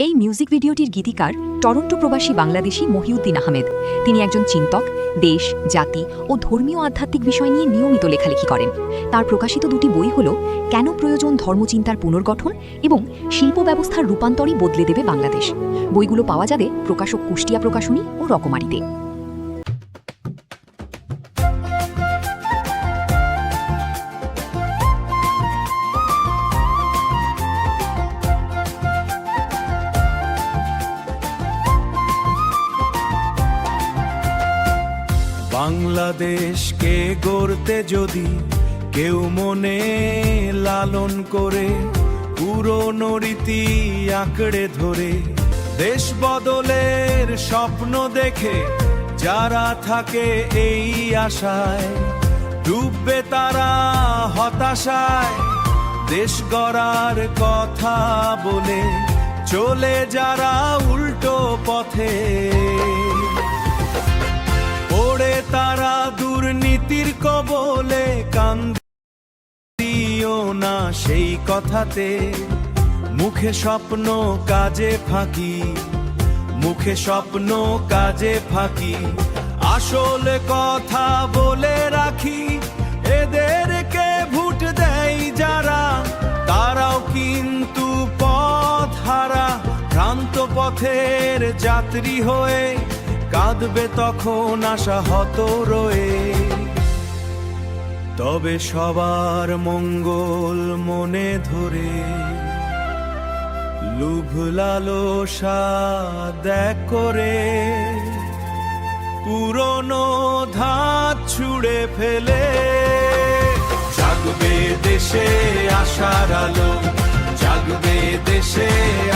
এই মিউজিক ভিডিওটির গীতিকার টরন্টো প্রবাসী বাংলাদেশি মহিউদ্দিন আহমেদ। তিনি একজন চিন্তক, দেশ, জাতি ও ধর্মীয় আধ্যাত্মিক বিষয় নিয়ে নিয়মিত লেখালেখি করেন। তার প্রকাশিত দুটি বই হল কেন প্রয়োজন ধর্মচিন্তার পুনর্গঠন এবং শিল্প ব্যবস্থার রূপান্তরই বদলে দেবে বাংলাদেশ। বইগুলো পাওয়া যাবে প্রকাশক কুষ্টিয়া প্রকাশনী ও রকমারিতে। বাংলাদেশকে গড়তে যদি কেউ মনে লালন করে, পুরনো রীতি আঁকড়ে ধরে, দেশ বদলের স্বপ্ন দেখে যারা থাকে এই আশায়, ডুববে তারা হতাশায়। দেশ গড়ার কথা বলে চলে যারা উল্টো পথে, পড়ে তারা দুর্নীতির কবলে, কান্দিও না সেই কথাতে। মুখে স্বপ্ন কাজে ফাঁকি, মুখে স্বপ্ন কাজে ফাঁকি। আসলে কথা বলে রাখি, এদেরকে ভোট দেয় যারা, তারাও কিন্তু পথ হারা। ভ্রান্ত পথের যাত্রী হয়ে কাঁদবে তখন আশা হত রয়ে। তবে সবার মঙ্গল মনে ধরে, লোভ লালসা ত্যাগ করে, পুরনো ধাত ছুঁড়ে ফেলে, জাগবে দেশে আশার আলো, জাগবে দেশে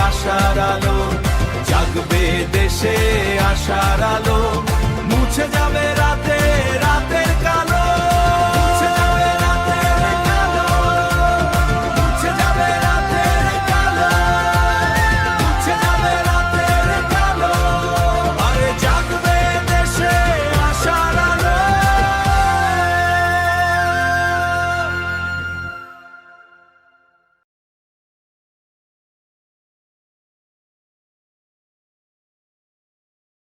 আশার আলো, জাগবে দেশে আশার আলো। মুছে যাবে রাতে